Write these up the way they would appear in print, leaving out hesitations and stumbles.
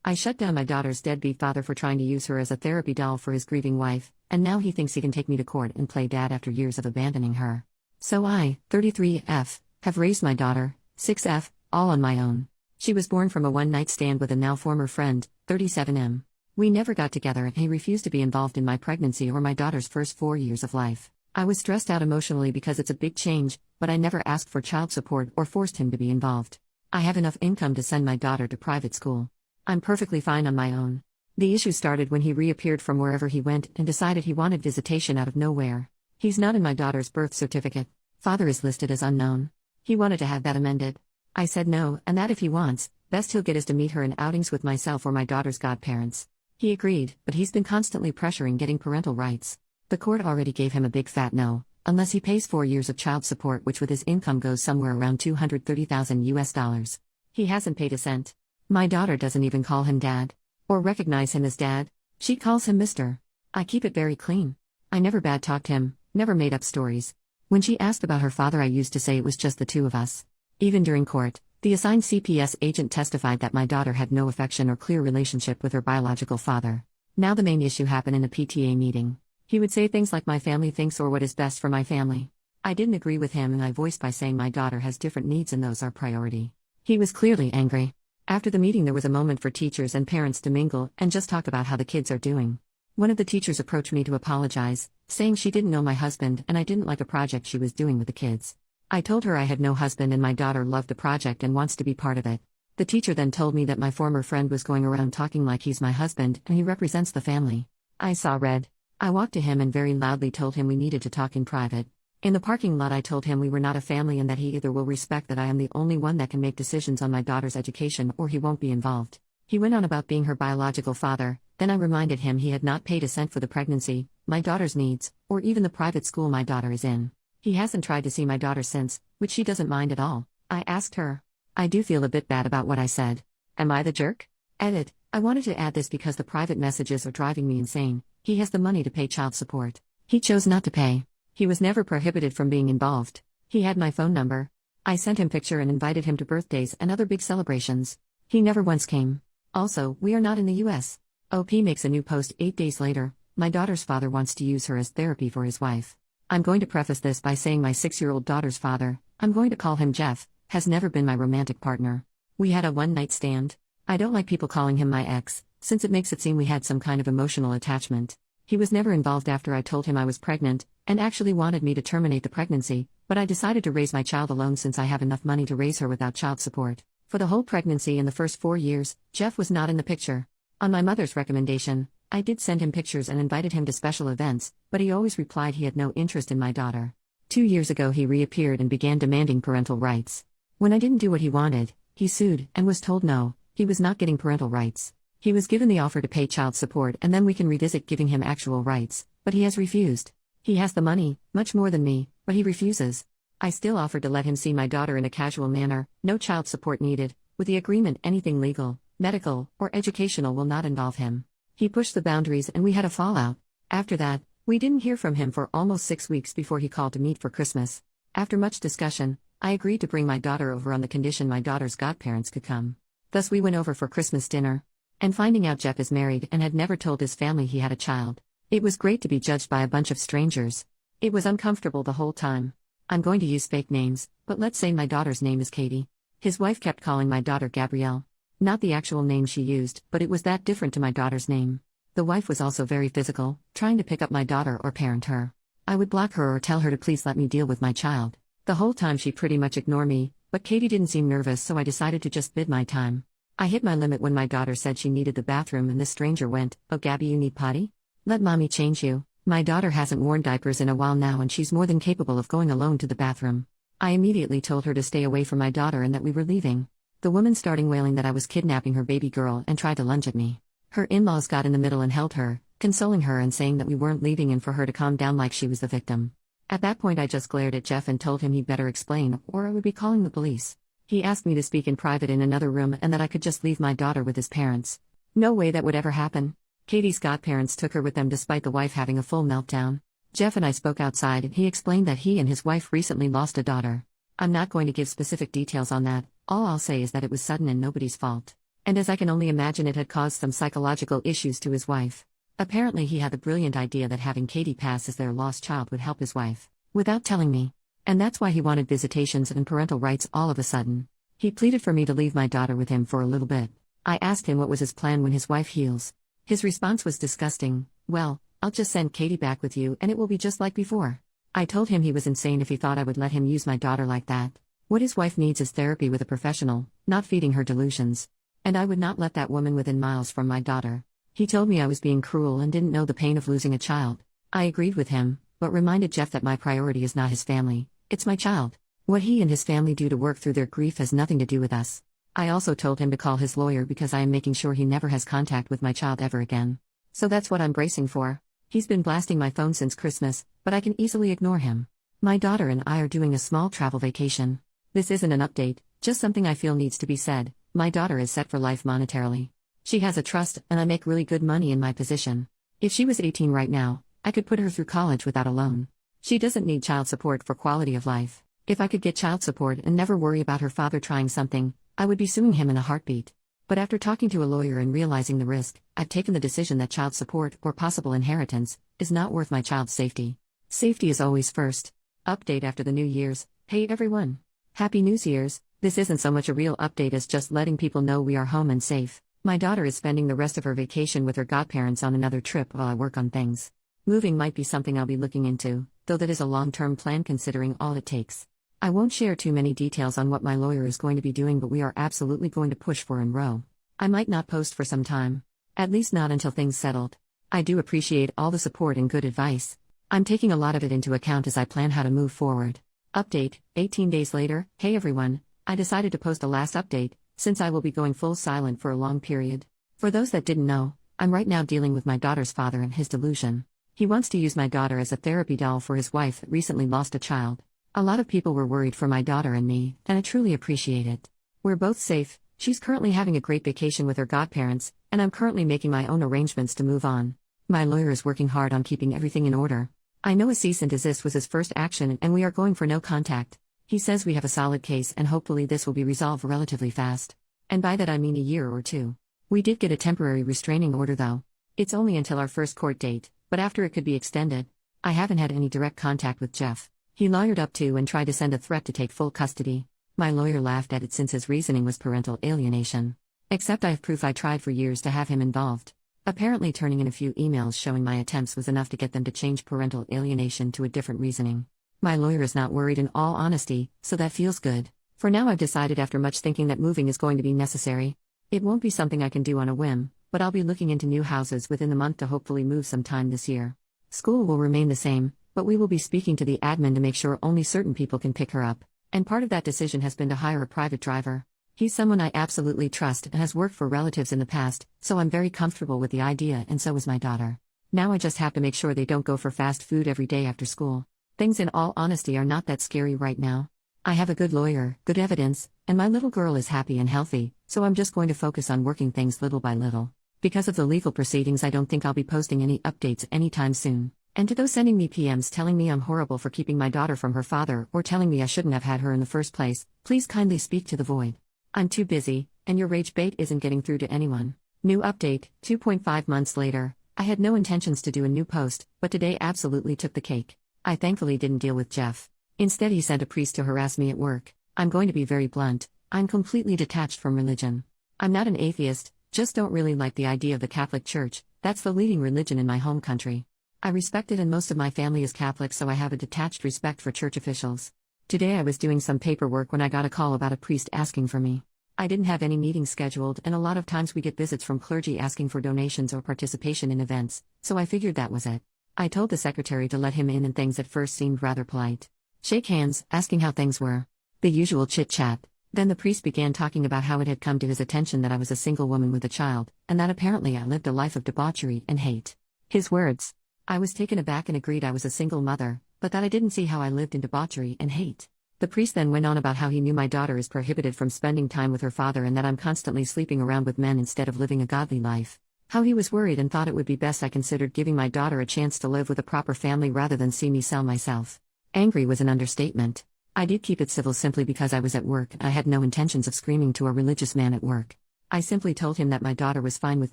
I shut down my daughter's deadbeat father for trying to use her as a therapy doll for his grieving wife, and now he thinks he can take me to court and play dad after years of abandoning her. So I, 33F, have raised my daughter, 6F, all on my own. She was born from a one-night stand with a now former friend, 37M. We never got together and he refused to be involved in my pregnancy or my daughter's first 4 years of life. I was stressed out emotionally because it's a big change, but I never asked for child support or forced him to be involved. I have enough income to send my daughter to private school. I'm perfectly fine on my own. The issue started when he reappeared from wherever he went and decided he wanted visitation out of nowhere. He's not in my daughter's birth certificate. Father is listed as unknown. He wanted to have that amended. I said no, and that if he wants, best he'll get us to meet her in outings with myself or my daughter's godparents. He agreed, but he's been constantly pressuring getting parental rights. The court already gave him a big fat no, unless he pays 4 years of child support, which with his income goes somewhere around $230,000. He hasn't paid a cent. My daughter doesn't even call him dad. Or recognize him as dad. She calls him Mr. I keep it very clean. I never bad-talked him, never made up stories. When she asked about her father, I used to say it was just the two of us. Even during court, the assigned CPS agent testified that my daughter had no affection or clear relationship with her biological father. Now the main issue happened in a PTA meeting. He would say things like my family thinks or what is best for my family. I didn't agree with him and I voiced by saying my daughter has different needs and those are priority. He was clearly angry. After the meeting there was a moment for teachers and parents to mingle and just talk about how the kids are doing. One of the teachers approached me to apologize, saying she didn't know my husband and I didn't like a project she was doing with the kids. I told her I had no husband and my daughter loved the project and wants to be part of it. The teacher then told me that my former friend was going around talking like he's my husband and he represents the family. I saw red. I walked to him and very loudly told him we needed to talk in private. In the parking lot I told him we were not a family and that he either will respect that I am the only one that can make decisions on my daughter's education or he won't be involved. He went on about being her biological father, then I reminded him he had not paid a cent for the pregnancy, my daughter's needs, or even the private school my daughter is in. He hasn't tried to see my daughter since, which she doesn't mind at all. I asked her. I do feel a bit bad about what I said. Am I the jerk? Edit. I wanted to add this because the private messages are driving me insane. He has the money to pay child support. He chose not to pay. He was never prohibited from being involved. He had my phone number. I sent him picture and invited him to birthdays and other big celebrations. He never once came. Also, we are not in the US. OP makes a new post 8 days later. My daughter's father wants to use her as therapy for his wife. I'm going to preface this by saying my 6-year-old daughter's father, I'm going to call him Jeff, has never been my romantic partner. We had a one-night stand. I don't like people calling him my ex, since it makes it seem we had some kind of emotional attachment. He was never involved after I told him I was pregnant, and actually wanted me to terminate the pregnancy, but I decided to raise my child alone since I have enough money to raise her without child support. For the whole pregnancy and the first 4 years, Jeff was not in the picture. On my mother's recommendation, I did send him pictures and invited him to special events, but he always replied he had no interest in my daughter. 2 years ago he reappeared and began demanding parental rights. When I didn't do what he wanted, he sued and was told no, he was not getting parental rights. He was given the offer to pay child support and then we can revisit giving him actual rights, but he has refused. He has the money, much more than me, but he refuses. I still offered to let him see my daughter in a casual manner, no child support needed, with the agreement anything legal, medical, or educational will not involve him. He pushed the boundaries and we had a fallout. After that, we didn't hear from him for almost 6 weeks before he called to meet for Christmas. After much discussion, I agreed to bring my daughter over on the condition my daughter's godparents could come. Thus we went over for Christmas dinner. And finding out Jeff is married and had never told his family he had a child. It was great to be judged by a bunch of strangers. It was uncomfortable the whole time. I'm going to use fake names, but let's say my daughter's name is Katie. His wife kept calling my daughter Gabrielle. Not the actual name she used, but it was that different to my daughter's name. The wife was also very physical, trying to pick up my daughter or parent her. I would block her or tell her to please let me deal with my child. The whole time she pretty much ignored me, but Katie didn't seem nervous so I decided to just bid my time. I hit my limit when my daughter said she needed the bathroom and this stranger went, "Oh Gabby, you need potty? Let mommy change you." My daughter hasn't worn diapers in a while now and she's more than capable of going alone to the bathroom. I immediately told her to stay away from my daughter and that we were leaving. The woman started wailing that I was kidnapping her baby girl and tried to lunge at me. Her in-laws got in the middle and held her, consoling her and saying that we weren't leaving and for her to calm down like she was the victim. At that point I just glared at Jeff and told him he'd better explain or I would be calling the police. He asked me to speak in private in another room and that I could just leave my daughter with his parents. No way that would ever happen. Katie's godparents took her with them despite the wife having a full meltdown. Jeff and I spoke outside and he explained that he and his wife recently lost a daughter. I'm not going to give specific details on that, all I'll say is that it was sudden and nobody's fault. And as I can only imagine, it had caused some psychological issues to his wife. Apparently, he had the brilliant idea that having Katie pass as their lost child would help his wife, without telling me. And that's why he wanted visitations and parental rights all of a sudden. He pleaded for me to leave my daughter with him for a little bit. I asked him what was his plan when his wife heals. His response was disgusting. Well, I'll just send Katie back with you and it will be just like before. I told him he was insane if he thought I would let him use my daughter like that. What his wife needs is therapy with a professional, not feeding her delusions. And I would not let that woman within miles from my daughter. He told me I was being cruel and didn't know the pain of losing a child. I agreed with him, but reminded Jeff that my priority is not his family, it's my child. What he and his family do to work through their grief has nothing to do with us. I also told him to call his lawyer because I am making sure he never has contact with my child ever again. So that's what I'm bracing for. He's been blasting my phone since Christmas, but I can easily ignore him. My daughter and I are doing a small travel vacation. This isn't an update, just something I feel needs to be said. My daughter is set for life monetarily. She has a trust, and I make really good money in my position. If she was 18 right now, I could put her through college without a loan. She doesn't need child support for quality of life. If I could get child support and never worry about her father trying something, I would be suing him in a heartbeat. But after talking to a lawyer and realizing the risk, I've taken the decision that child support, or possible inheritance, is not worth my child's safety. Safety is always first. Update after the New Year's. Hey everyone! Happy New Year's! This isn't so much a real update as just letting people know we are home and safe. My daughter is spending the rest of her vacation with her godparents on another trip while I work on things. Moving might be something I'll be looking into, though that is a long-term plan considering all it takes. I won't share too many details on what my lawyer is going to be doing, but we are absolutely going to push for in row. I might not post for some time. At least not until things settled. I do appreciate all the support and good advice. I'm taking a lot of it into account as I plan how to move forward. Update, 18 days later. Hey everyone, I decided to post a last update, since I will be going full silent for a long period. For those that didn't know, I'm right now dealing with my daughter's father and his delusion. He wants to use my daughter as a therapy doll for his wife that recently lost a child. A lot of people were worried for my daughter and me, and I truly appreciate it. We're both safe, she's currently having a great vacation with her godparents, and I'm currently making my own arrangements to move on. My lawyer is working hard on keeping everything in order. I know a cease and desist was his first action and we are going for no contact. He says we have a solid case and hopefully this will be resolved relatively fast. And by that I mean a year or two. We did get a temporary restraining order though. It's only until our first court date, but after it could be extended. I haven't had any direct contact with Jeff. He lawyered up to and tried to send a threat to take full custody. My lawyer laughed at it since his reasoning was parental alienation. Except I have proof I tried for years to have him involved. Apparently turning in a few emails showing my attempts was enough to get them to change parental alienation to a different reasoning. My lawyer is not worried in all honesty, so that feels good. For now I've decided after much thinking that moving is going to be necessary. It won't be something I can do on a whim, but I'll be looking into new houses within the month to hopefully move sometime this year. School will remain the same, but we will be speaking to the admin to make sure only certain people can pick her up. And part of that decision has been to hire a private driver. He's someone I absolutely trust and has worked for relatives in the past, so I'm very comfortable with the idea and so is my daughter. Now I just have to make sure they don't go for fast food every day after school. Things in all honesty are not that scary right now. I have a good lawyer, good evidence, and my little girl is happy and healthy, so I'm just going to focus on working things little by little. Because of the legal proceedings I don't think I'll be posting any updates anytime soon. And to those sending me PMs telling me I'm horrible for keeping my daughter from her father or telling me I shouldn't have had her in the first place, please kindly speak to the void. I'm too busy, and your rage bait isn't getting through to anyone. New update, 2.5 months later. I had no intentions to do a new post, but today absolutely took the cake. I thankfully didn't deal with Jeff. Instead he sent a priest to harass me at work. I'm going to be very blunt, I'm completely detached from religion. I'm not an atheist, just don't really like the idea of the Catholic Church, that's the leading religion in my home country. I respect it and most of my family is Catholic, so I have a detached respect for church officials. Today I was doing some paperwork when I got a call about a priest asking for me. I didn't have any meetings scheduled and a lot of times we get visits from clergy asking for donations or participation in events, so I figured that was it. I told the secretary to let him in and things at first seemed rather polite. Shake hands, asking how things were. The usual chit-chat. Then the priest began talking about how it had come to his attention that I was a single woman with a child, and that apparently I lived a life of debauchery and hate. His words. I was taken aback and agreed I was a single mother, but that I didn't see how I lived in debauchery and hate. The priest then went on about how he knew my daughter is prohibited from spending time with her father and that I'm constantly sleeping around with men instead of living a godly life. How he was worried and thought it would be best I considered giving my daughter a chance to live with a proper family rather than see me sell myself. Angry was an understatement. I did keep it civil simply because I was at work and I had no intentions of screaming to a religious man at work. I simply told him that my daughter was fine with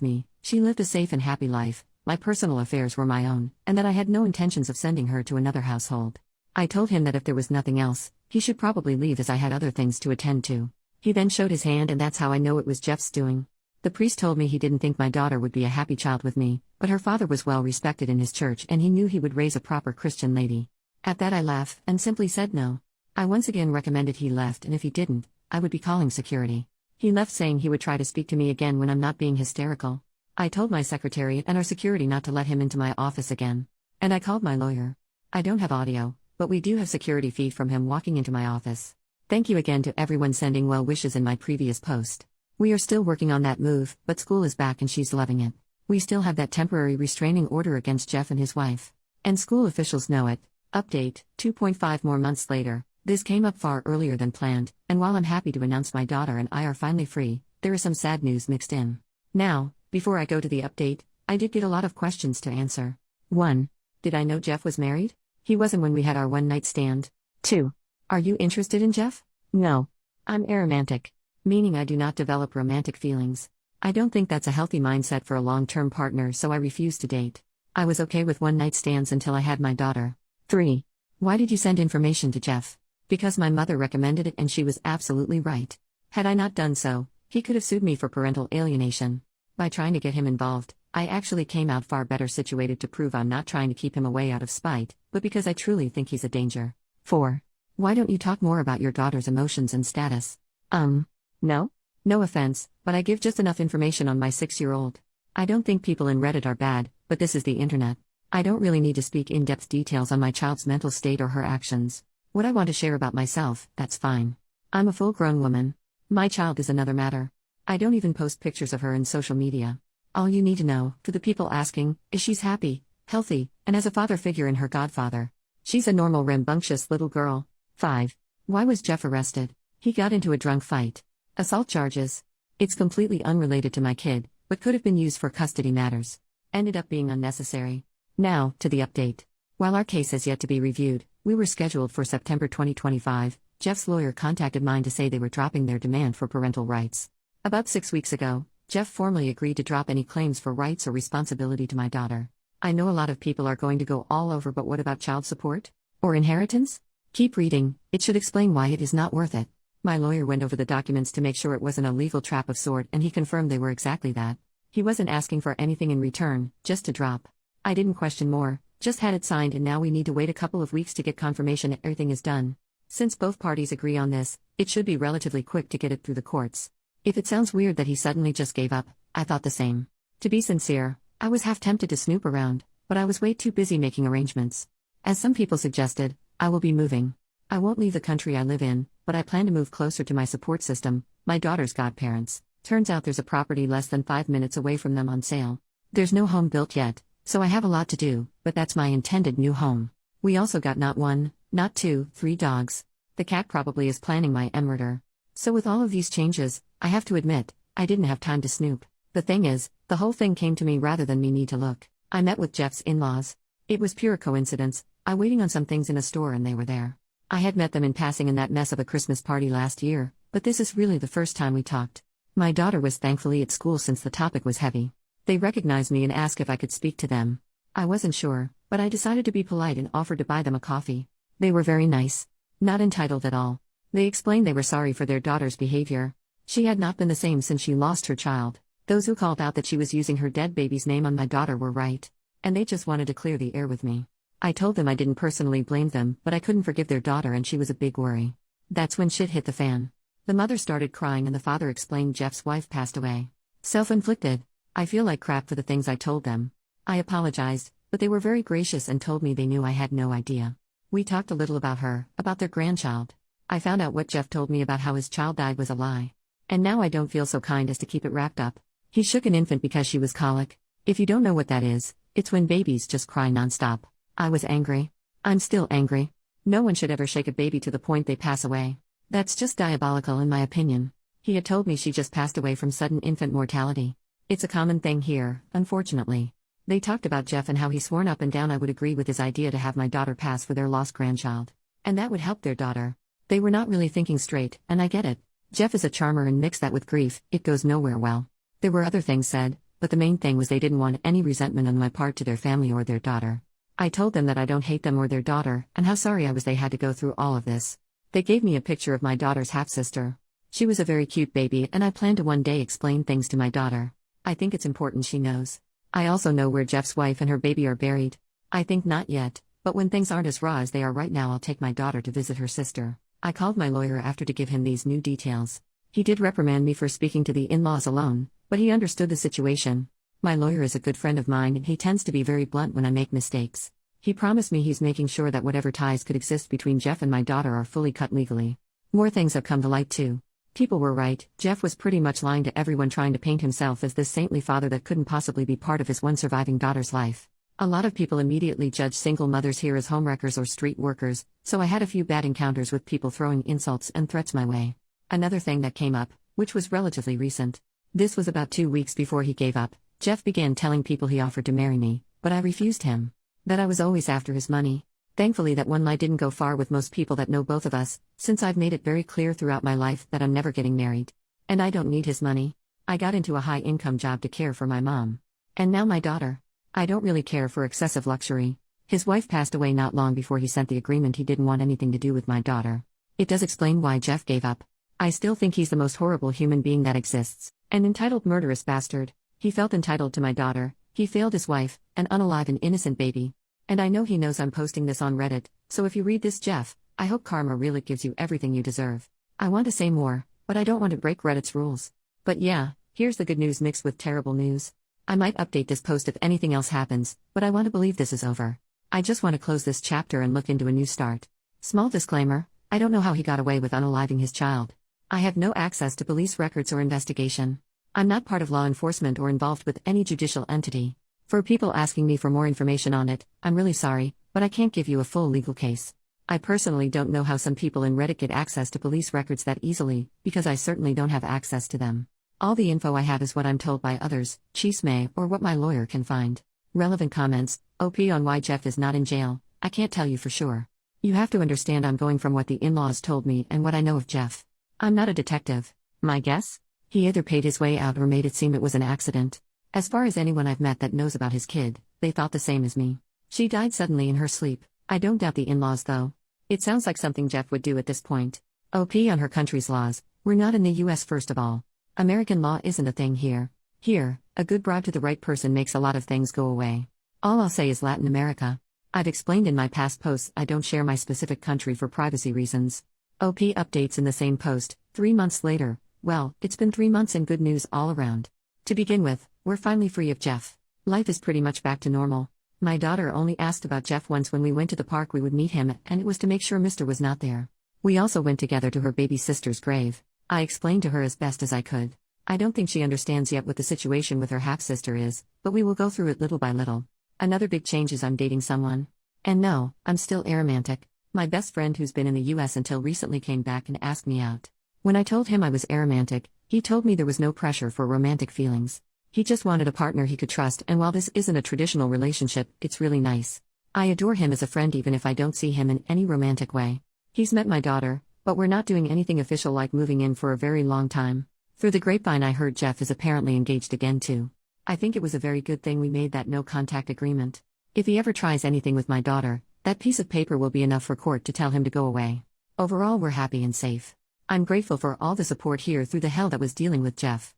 me, she lived a safe and happy life, my personal affairs were my own, and that I had no intentions of sending her to another household. I told him that if there was nothing else, he should probably leave as I had other things to attend to. He then showed his hand, and that's how I know it was Jeff's doing. The priest told me he didn't think my daughter would be a happy child with me, but her father was well respected in his church and he knew he would raise a proper Christian lady. At that I laughed and simply said no. I once again recommended he left, and if he didn't, I would be calling security. He left saying he would try to speak to me again when I'm not being hysterical. I told my secretary and our security not to let him into my office again. And I called my lawyer. I don't have audio, but we do have security feed from him walking into my office. Thank you again to everyone sending well wishes in my previous post. We are still working on that move, but school is back and she's loving it. We still have that temporary restraining order against Jeff and his wife. And school officials know it. Update, 2.5 more months later, this came up far earlier than planned, and while I'm happy to announce my daughter and I are finally free, there is some sad news mixed in. Now, before I go to the update, I did get a lot of questions to answer. 1. Did I know Jeff was married? He wasn't when we had our one-night stand. 2. Are you interested in Jeff? No. I'm aromantic. Meaning I do not develop romantic feelings. I don't think that's a healthy mindset for a long-term partner, so I refuse to date. I was okay with one-night stands until I had my daughter. 3. Why did you send information to Jeff? Because my mother recommended it and she was absolutely right. Had I not done so, he could have sued me for parental alienation. By trying to get him involved, I actually came out far better situated to prove I'm not trying to keep him away out of spite, but because I truly think he's a danger. 4. Why don't you talk more about your daughter's emotions and status? No? No offense, but I give just enough information on my 6-year-old. I don't think people in Reddit are bad, but this is the internet. I don't really need to speak in-depth details on my child's mental state or her actions. What I want to share about myself, that's fine. I'm a full-grown woman. My child is another matter. I don't even post pictures of her in social media. All you need to know, for the people asking, is she's happy, healthy, and has a father figure in her godfather. She's a normal rambunctious little girl. 5. Why was Jeff arrested? He got into a drunk fight. Assault charges. It's completely unrelated to my kid, but could have been used for custody matters. Ended up being unnecessary. Now, to the update. While our case has yet to be reviewed, we were scheduled for September 2025, Jeff's lawyer contacted mine to say they were dropping their demand for parental rights. About 6 weeks ago, Jeff formally agreed to drop any claims for rights or responsibility to my daughter. I know a lot of people are going to go all over, but what about child support? Or inheritance? Keep reading, it should explain why it is not worth it. My lawyer went over the documents to make sure it wasn't a legal trap of sort, and he confirmed they were exactly that. He wasn't asking for anything in return, just to drop. I didn't question more, just had it signed, and now we need to wait a couple of weeks to get confirmation that everything is done. Since both parties agree on this, it should be relatively quick to get it through the courts. If it sounds weird that he suddenly just gave up, I thought the same. To be sincere, I was half tempted to snoop around, but I was way too busy making arrangements. As some people suggested, I will be moving. I won't leave the country I live in, but I plan to move closer to my support system, my daughter's godparents. Turns out there's a property less than 5 minutes away from them on sale. There's no home built yet, so I have a lot to do, but that's my intended new home. We also got not 1, not 2, 3 dogs. The cat probably is planning my murder. So with all of these changes, I have to admit, I didn't have time to snoop. The thing is, the whole thing came to me rather than me need to look. I met with Jeff's in-laws. It was pure coincidence. I waiting on some things in a store and they were there. I had met them in passing in that mess of a Christmas party last year, but this is really the first time we talked. My daughter was thankfully at school since the topic was heavy. They recognized me and asked if I could speak to them. I wasn't sure, but I decided to be polite and offered to buy them a coffee. They were very nice. Not entitled at all. They explained they were sorry for their daughter's behavior. She had not been the same since she lost her child. Those who called out that she was using her dead baby's name on my daughter were right. And they just wanted to clear the air with me. I told them I didn't personally blame them, but I couldn't forgive their daughter and she was a big worry. That's when shit hit the fan. The mother started crying and the father explained Jeff's wife passed away. Self-inflicted. I feel like crap for the things I told them. I apologized, but they were very gracious and told me they knew I had no idea. We talked a little about her, about their grandchild. I found out what Jeff told me about how his child died was a lie. And now I don't feel so kind as to keep it wrapped up. He shook an infant because she was colic. If you don't know what that is, it's when babies just cry nonstop. I was angry. I'm still angry. No one should ever shake a baby to the point they pass away. That's just diabolical in my opinion. He had told me she just passed away from sudden infant mortality. It's a common thing here, unfortunately. They talked about Jeff and how he sworn up and down I would agree with his idea to have my daughter pass for their lost grandchild. And that would help their daughter. They were not really thinking straight, and I get it. Jeff is a charmer, and mix that with grief, it goes nowhere well. There were other things said, but the main thing was they didn't want any resentment on my part to their family or their daughter. I told them that I don't hate them or their daughter, and how sorry I was they had to go through all of this. They gave me a picture of my daughter's half-sister. She was a very cute baby, and I plan to one day explain things to my daughter. I think it's important she knows. I also know where Jeff's wife and her baby are buried. I think not yet, but when things aren't as raw as they are right now, I'll take my daughter to visit her sister. I called my lawyer after to give him these new details. He did reprimand me for speaking to the in-laws alone, but he understood the situation. My lawyer is a good friend of mine, and he tends to be very blunt when I make mistakes. He promised me he's making sure that whatever ties could exist between Jeff and my daughter are fully cut legally. More things have come to light too. People were right, Jeff was pretty much lying to everyone, trying to paint himself as this saintly father that couldn't possibly be part of his one surviving daughter's life. A lot of people immediately judge single mothers here as homewreckers or street workers, so I had a few bad encounters with people throwing insults and threats my way. Another thing that came up, which was relatively recent. This was about 2 weeks before he gave up. Jeff began telling people he offered to marry me, but I refused him. That I was always after his money. Thankfully that one lie didn't go far with most people that know both of us, since I've made it very clear throughout my life that I'm never getting married. And I don't need his money. I got into a high-income job to care for my mom. And now my daughter. I don't really care for excessive luxury. His wife passed away not long before he sent the agreement. He didn't want anything to do with my daughter. It does explain why Jeff gave up. I still think he's the most horrible human being that exists. An entitled murderous bastard. He felt entitled to my daughter. He failed his wife, an unalive and innocent baby. And I know he knows I'm posting this on Reddit, so if you read this, Jeff, I hope karma really gives you everything you deserve. I want to say more, but I don't want to break Reddit's rules. But yeah, here's the good news mixed with terrible news. I might update this post if anything else happens, but I want to believe this is over. I just want to close this chapter and look into a new start. Small disclaimer, I don't know how he got away with unaliving his child. I have no access to police records or investigation. I'm not part of law enforcement or involved with any judicial entity. For people asking me for more information on it, I'm really sorry, but I can't give you a full legal case. I personally don't know how some people in Reddit get access to police records that easily, because I certainly don't have access to them. All the info I have is what I'm told by others, chisme, or what my lawyer can find. Relevant comments, OP on why Jeff is not in jail, I can't tell you for sure. You have to understand I'm going from what the in-laws told me and what I know of Jeff. I'm not a detective. My guess? He either paid his way out or made it seem it was an accident. As far as anyone I've met that knows about his kid, they thought the same as me. She died suddenly in her sleep. I don't doubt the in-laws though. It sounds like something Jeff would do at this point. OP on her country's laws. We're not in the US first of all. American law isn't a thing here. Here, a good bribe to the right person makes a lot of things go away. All I'll say is Latin America. I've explained in my past posts I don't share my specific country for privacy reasons. OP updates in the same post, 3 months later. Well, it's been 3 months and good news all around. To begin with, we're finally free of Jeff. Life is pretty much back to normal. My daughter only asked about Jeff once when we went to the park. We would meet him, and it was to make sure Mr. was not there. We also went together to her baby sister's grave. I explained to her as best as I could. I don't think she understands yet what the situation with her half-sister is, but we will go through it little by little. Another big change is I'm dating someone. And no, I'm still aromantic. My best friend who's been in the US until recently came back and asked me out. When I told him I was aromantic, he told me there was no pressure for romantic feelings. He just wanted a partner he could trust, and while this isn't a traditional relationship, it's really nice. I adore him as a friend even if I don't see him in any romantic way. He's met my daughter, but we're not doing anything official like moving in for a very long time. Through the grapevine I heard Jeff is apparently engaged again too. I think it was a very good thing we made that no-contact agreement. If he ever tries anything with my daughter, that piece of paper will be enough for court to tell him to go away. Overall we're happy and safe. I'm grateful for all the support here through the hell that was dealing with Jeff.